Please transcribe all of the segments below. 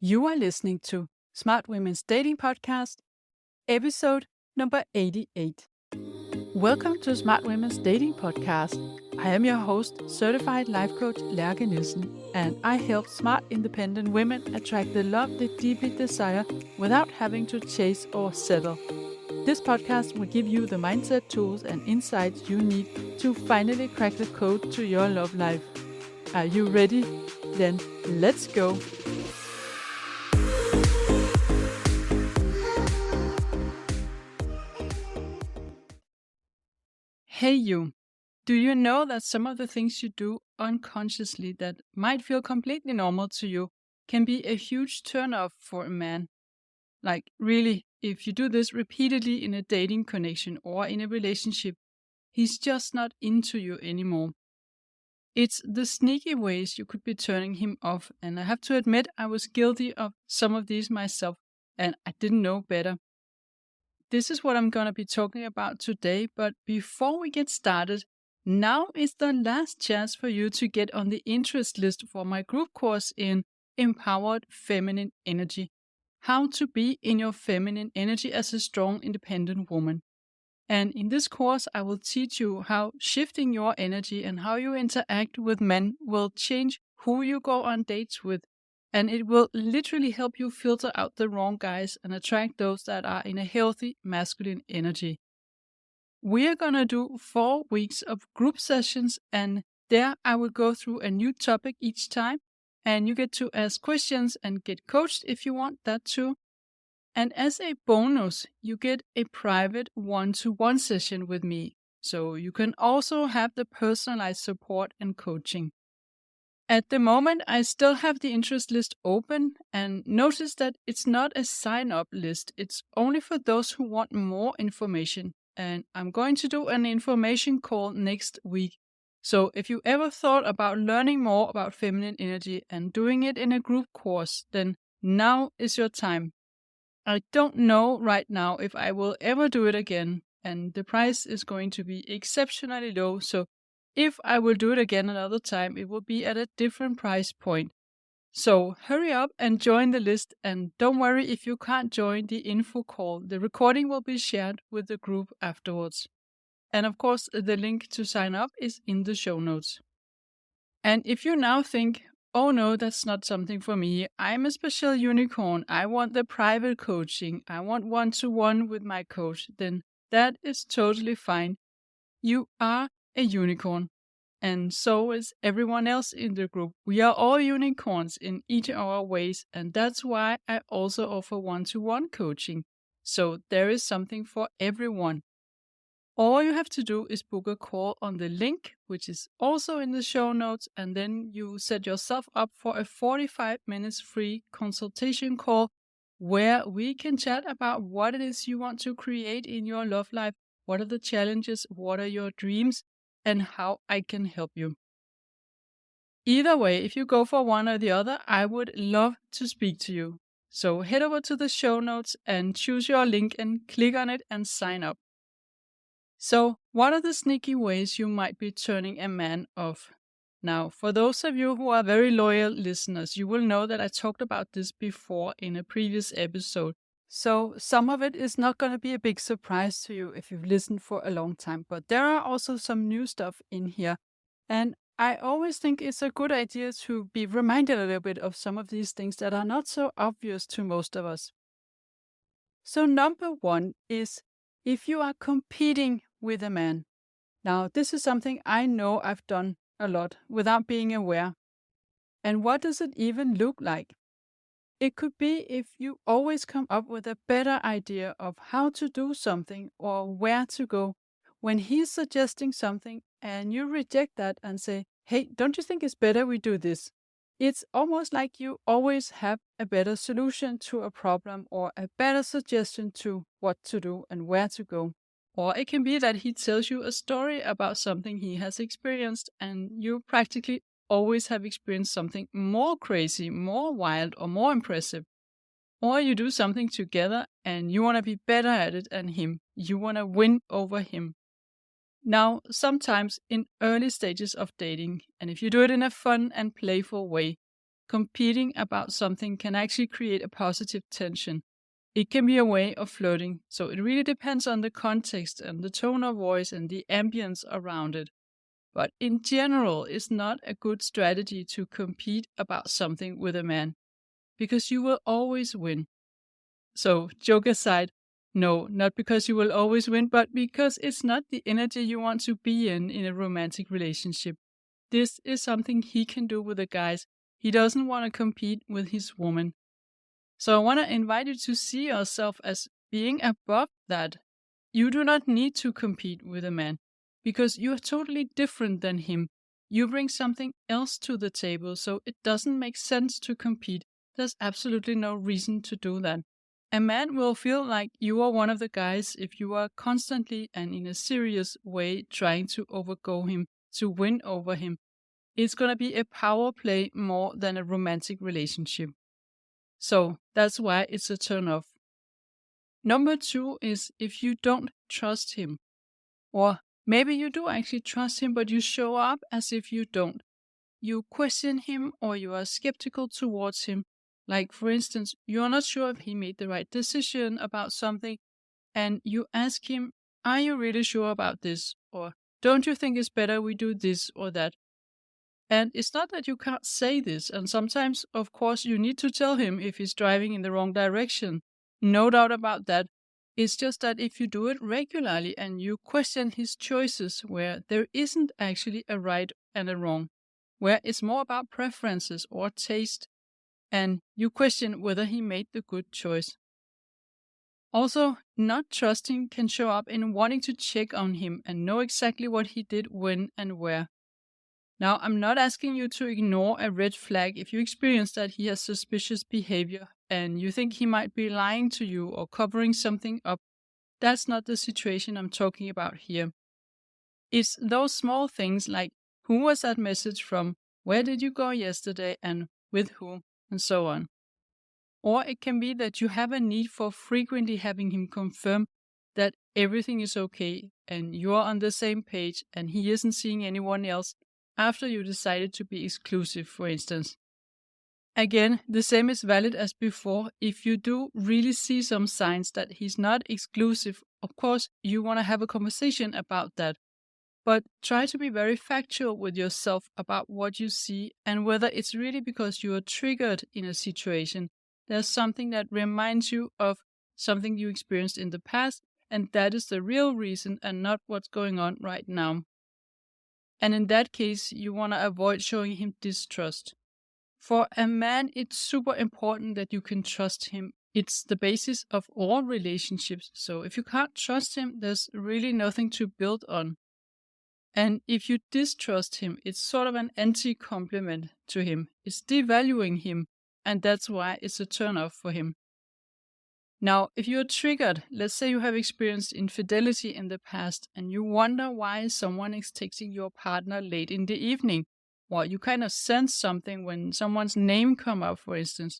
You are listening to Smart Women's Dating Podcast, episode number 88. Welcome to Smart Women's Dating Podcast. I am your host, certified life coach Lærke Nielsen, and I help smart, independent women attract the love they deeply desire without having to chase or settle. This podcast will give you the mindset, tools, and insights you need to finally crack the code to your love life. Are you ready? Then let's go. Hey you, do you know that some of the things you do unconsciously that might feel completely normal to you can be a huge turnoff for a man? Like really, if you do this repeatedly in a dating connection or in a relationship, he's just not into you anymore. It's the sneaky ways you could be turning him off, and I have to admit I was guilty of some of these myself, and I didn't know better. This is what I'm going to be talking about today, but before we get started, now is the last chance for you to get on the interest list for my group course in Empowered Feminine Energy. How to be in your feminine energy as a strong, independent woman. And in this course, I will teach you how shifting your energy and how you interact with men will change who you go on dates with. And it will literally help you filter out the wrong guys and attract those that are in a healthy masculine energy. We are going to do 4 weeks of group sessions, and there I will go through a new topic each time. And you get to ask questions and get coached if you want that too. And as a bonus, you get a private one-to-one session with me. So you can also have the personalized support and coaching. At the moment, I still have the interest list open, and notice that it's not a sign-up list. It's only for those who want more information. And I'm going to do an information call next week. So if you ever thought about learning more about feminine energy and doing it in a group course, then now is your time. I don't know right now if I will ever do it again, and the price is going to be exceptionally low, so if I will do it again another time, it will be at a different price point. So hurry up and join the list, and don't worry if you can't join the info call. The recording will be shared with the group afterwards. And of course, the link to sign up is in the show notes. And if you now think, oh no, that's not something for me, I'm a special unicorn, I want the private coaching, I want one-to-one with my coach, then that is totally fine. You are a unicorn, and so is everyone else in the group. We are all unicorns in each of our ways, and that's why I also offer one-to-one coaching. So there is something for everyone. All you have to do is book a call on the link, which is also in the show notes, and then you set yourself up for a 45 minutes free consultation call where we can chat about what it is you want to create in your love life, what are the challenges, what are your dreams, and how I can help you. Either way, if you go for one or the other, I would love to speak to you. So head over to the show notes and choose your link and click on it and sign up. So, what are the sneaky ways you might be turning a man off? Now, for those of you who are very loyal listeners, you will know that I talked about this before in a previous episode. So, some of it is not going to be a big surprise to you if you've listened for a long time, but there are also some new stuff in here. And I always think it's a good idea to be reminded a little bit of some of these things that are not so obvious to most of us. So, number 1 is if you are competing with a man. Now, this is something I know I've done a lot without being aware. And what does it even look like? It could be if you always come up with a better idea of how to do something or where to go when he's suggesting something and you reject that and say, hey, don't you think it's better we do this? It's almost like you always have a better solution to a problem or a better suggestion to what to do and where to go. Or it can be that he tells you a story about something he has experienced, and you practically always have experienced something more crazy, more wild, or more impressive. Or you do something together and you want to be better at it than him. You want to win over him. Now, sometimes in early stages of dating, and if you do it in a fun and playful way, competing about something can actually create a positive tension. It can be a way of flirting, so it really depends on the context and the tone of voice and the ambience around it. But in general, it's not a good strategy to compete about something with a man, because you will always win. So, joke aside, no, not because you will always win, but because it's not the energy you want to be in a romantic relationship. This is something he can do with the guys. He doesn't want to compete with his woman. So, I want to invite you to see yourself as being above that. You do not need to compete with a man because you are totally different than him. You bring something else to the table, so it doesn't make sense to compete. There's absolutely no reason to do that. A man will feel like you are one of the guys if you are constantly and in a serious way trying to overgo him, to win over him. It's going to be a power play more than a romantic relationship. So that's why it's a turn off. Number 2 is if you don't trust him. Or maybe you do actually trust him, but you show up as if you don't. You question him or you are skeptical towards him. Like, for instance, you are not sure if he made the right decision about something, and you ask him, are you really sure about this? Or don't you think it's better we do this or that? And it's not that you can't say this, and sometimes, of course, you need to tell him if he's driving in the wrong direction. No doubt about that. It's just that if you do it regularly and you question his choices where there isn't actually a right and a wrong, where it's more about preferences or taste, and you question whether he made the good choice. Also, not trusting can show up in wanting to check on him and know exactly what he did when and where. Now, I'm not asking you to ignore a red flag if you experience that he has suspicious behavior and you think he might be lying to you or covering something up. That's not the situation I'm talking about here. It's those small things like who was that message from, where did you go yesterday, and with whom, and so on. Or it can be that you have a need for frequently having him confirm that everything is okay and you are on the same page and he isn't seeing anyone else after you decided to be exclusive, for instance. Again, the same is valid as before. If you do really see some signs that he's not exclusive, of course, you want to have a conversation about that. But try to be very factual with yourself about what you see and whether it's really because you are triggered in a situation. There's something that reminds you of something you experienced in the past, and that is the real reason and not what's going on right now. And in that case, you want to avoid showing him distrust. For a man, it's super important that you can trust him. It's the basis of all relationships. So if you can't trust him, there's really nothing to build on. And if you distrust him, it's sort of an anti-compliment to him. It's devaluing him, and that's why it's a turn-off for him. Now, if you're triggered, let's say you have experienced infidelity in the past and you wonder why someone is texting your partner late in the evening, or you kind of sense something when someone's name come up, for instance.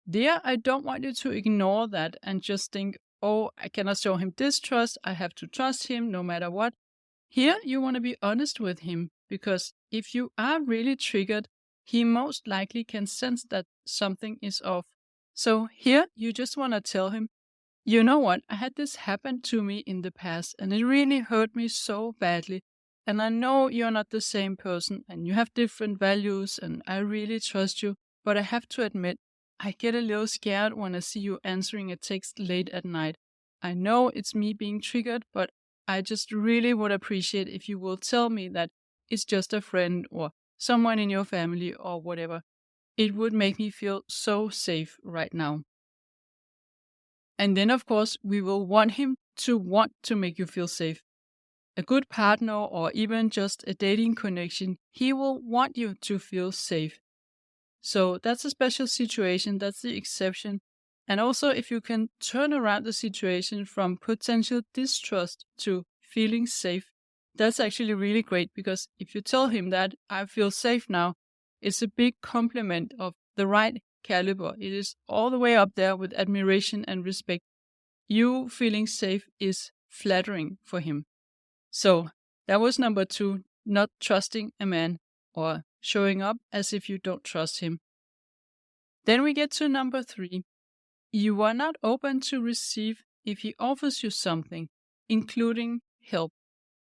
There, I don't want you to ignore that and just think, oh, I cannot show him distrust, I have to trust him no matter what. Here, you want to be honest with him, because if you are really triggered, he most likely can sense that something is off. So here, you just want to tell him, you know what, I had this happen to me in the past, and it really hurt me so badly. And I know you're not the same person, and you have different values, and I really trust you, but I have to admit, I get a little scared when I see you answering a text late at night. I know it's me being triggered, but I just really would appreciate if you will tell me that it's just a friend or someone in your family or whatever. It would make me feel so safe right now. And then, of course, we will want him to want to make you feel safe. A good partner or even just a dating connection, he will want you to feel safe. So that's a special situation, that's the exception. And also, if you can turn around the situation from potential distrust to feeling safe, that's actually really great, because if you tell him that I feel safe now, it's a big compliment of the right caliber. It is all the way up there with admiration and respect. You feeling safe is flattering for him. So that was number 2, not trusting a man or showing up as if you don't trust him. Then we get to number 3. You are not open to receive if he offers you something, including help.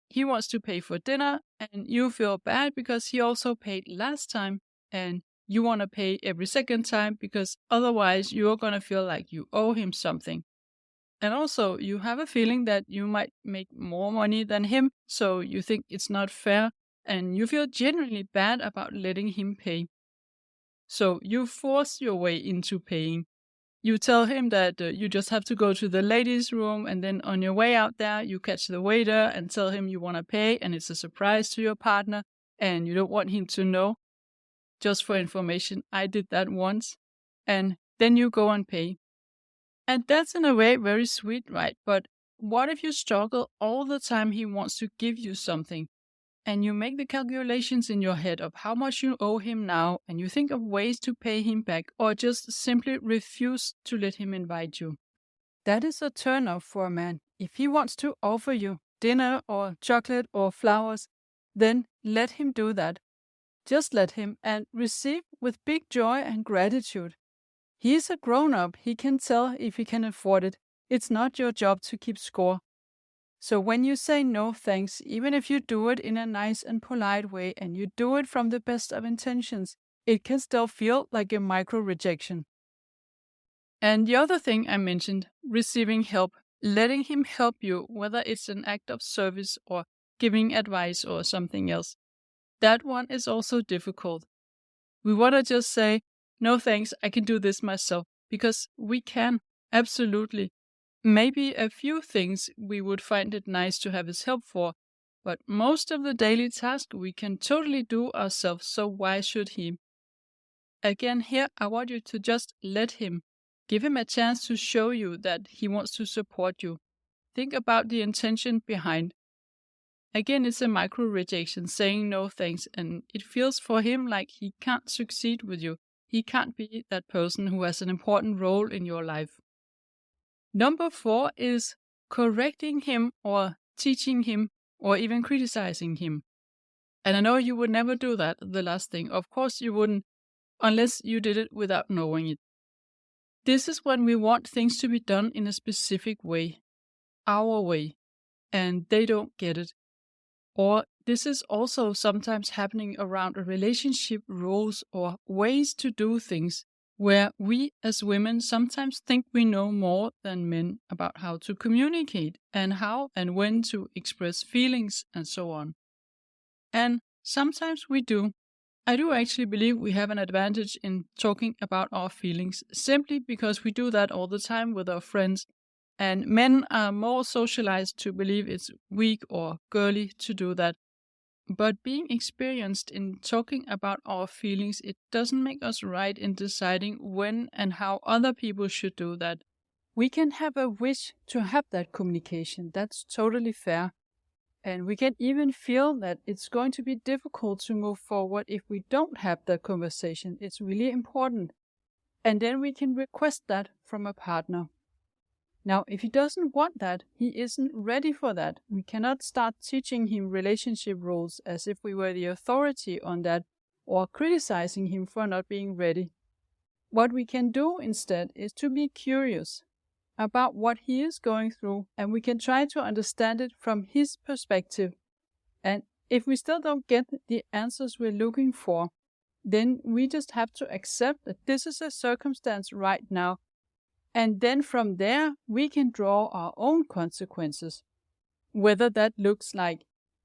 He wants to pay for dinner, and you feel bad because he also paid last time, and you want to pay every second time because otherwise you're going to feel like you owe him something. And also, you have a feeling that you might make more money than him, so you think it's not fair, and you feel genuinely bad about letting him pay. So you force your way into paying. You tell him that you just have to go to the ladies' room, and then on your way out there, you catch the waiter and tell him you want to pay, and it's a surprise to your partner, and you don't want him to know. Just for information, I did that once. And then you go and pay. And that's in a way very sweet, right? But what if you struggle all the time he wants to give you something? And you make the calculations in your head of how much you owe him now, and you think of ways to pay him back, or just simply refuse to let him invite you. That is a turn-off for a man. If he wants to offer you dinner or chocolate or flowers, then let him do that. Just let him and receive with big joy and gratitude. He is a grown-up. He can tell if he can afford it. It's not your job to keep score. So when you say no thanks, even if you do it in a nice and polite way and you do it from the best of intentions, it can still feel like a micro rejection. And the other thing I mentioned, receiving help, letting him help you, whether it's an act of service or giving advice or something else, that one is also difficult. We want to just say, no thanks, I can do this myself, because we can, absolutely. Maybe a few things we would find it nice to have his help for, but most of the daily tasks we can totally do ourselves, so why should he? Again, here I want you to just let him. Give him a chance to show you that he wants to support you. Think about the intention behind. Again, it's a micro rejection, saying no thanks, and it feels for him like he can't succeed with you. He can't be that person who has an important role in your life. Number 4 is correcting him or teaching him or even criticizing him. And I know you would never do that, the last thing. Of course you wouldn't, unless you did it without knowing it. This is when we want things to be done in a specific way, our way, and they don't get it. Or this is also sometimes happening around a relationship rules or ways to do things, where we as women sometimes think we know more than men about how to communicate and how and when to express feelings and so on. And sometimes we do. I do actually believe we have an advantage in talking about our feelings simply because we do that all the time with our friends. And men are more socialized to believe it's weak or girly to do that. But being experienced in talking about our feelings, it doesn't make us right in deciding when and how other people should do that. We can have a wish to have that communication. That's totally fair. And we can even feel that it's going to be difficult to move forward if we don't have that conversation. It's really important. And then we can request that from a partner. Now, if he doesn't want that, he isn't ready for that. We cannot start teaching him relationship rules as if we were the authority on that, or criticizing him for not being ready. What we can do instead is to be curious about what he is going through, and we can try to understand it from his perspective. And if we still don't get the answers we're looking for, then we just have to accept that this is a circumstance right now. And then from there, we can draw our own consequences. Whether that looks like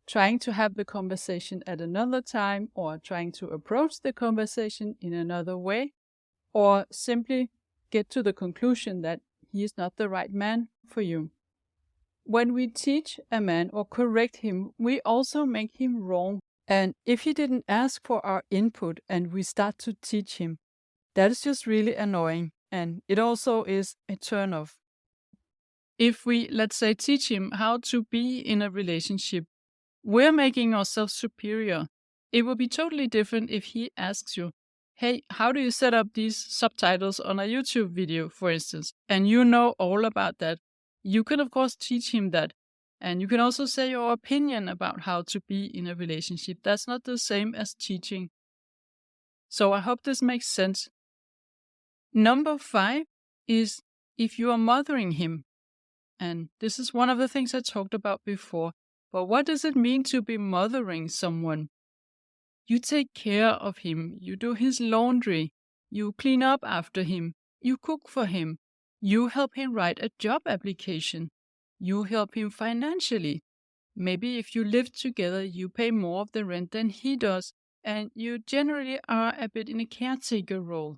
trying to have the conversation at another time, or trying to approach the conversation in another way, or simply get to the conclusion that he is not the right man for you. When we teach a man or correct him, we also make him wrong. And if he didn't ask for our input and we start to teach him, that is just really annoying. And it also is a turn-off. If we, let's say, teach him how to be in a relationship, we're making ourselves superior. It would be totally different if he asks you, hey, how do you set up these subtitles on a YouTube video, for instance? And you know all about that. You can, of course, teach him that. And you can also say your opinion about how to be in a relationship. That's not the same as teaching. So I hope this makes sense. Number 5 is if you are mothering him. And this is one of the things I talked about before. But what does it mean to be mothering someone? You take care of him, you do his laundry, you clean up after him, you cook for him, you help him write a job application, you help him financially. Maybe if you live together, you pay more of the rent than he does, and you generally are a bit in a caretaker role.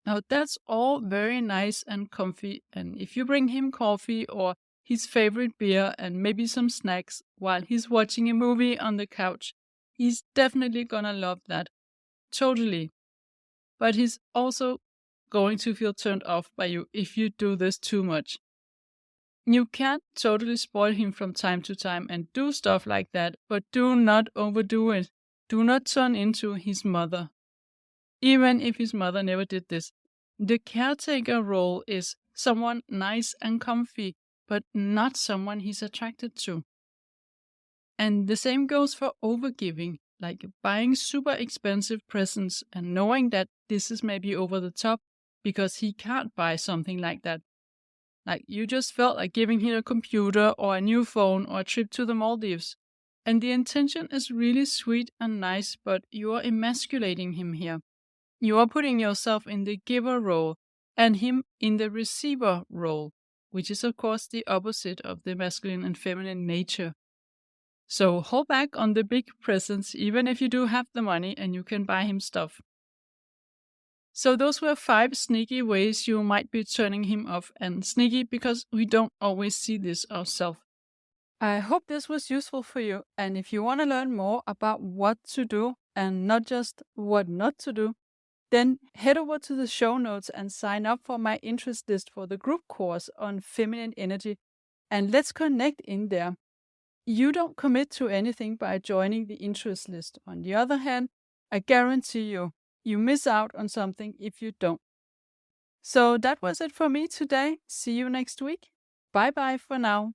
Now, that's all very nice and comfy, and if you bring him coffee or his favorite beer and maybe some snacks while he's watching a movie on the couch, he's definitely gonna love that. Totally. But he's also going to feel turned off by you if you do this too much. You can totally spoil him from time to time and do stuff like that, but do not overdo it. Do not turn into his mother. Even if his mother never did this. The caretaker role is someone nice and comfy, but not someone he's attracted to. And the same goes for overgiving, like buying super expensive presents and knowing that this is maybe over the top because he can't buy something like that. Like you just felt like giving him a computer or a new phone or a trip to the Maldives. And the intention is really sweet and nice, but you are emasculating him here. You are putting yourself in the giver role and him in the receiver role, which is, of course, the opposite of the masculine and feminine nature. So hold back on the big presents, even if you do have the money and you can buy him stuff. So those were 5 sneaky ways you might be turning him off, and sneaky because we don't always see this ourselves. I hope this was useful for you, and if you want to learn more about what to do and not just what not to do, then head over to the show notes and sign up for my interest list for the group course on feminine energy, and let's connect in there. You don't commit to anything by joining the interest list. On the other hand, I guarantee you miss out on something if you don't. So that was it for me today. See you next week. Bye bye for now.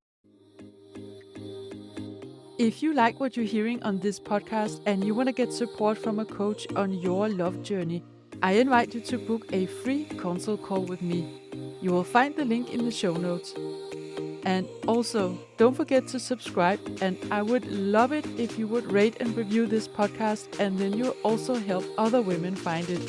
If you like what you're hearing on this podcast and you want to get support from a coach on your love journey, I invite you to book a free consult call with me. You will find the link in the show notes. And also, don't forget to subscribe, and I would love it if you would rate and review this podcast, and then you'll also help other women find it.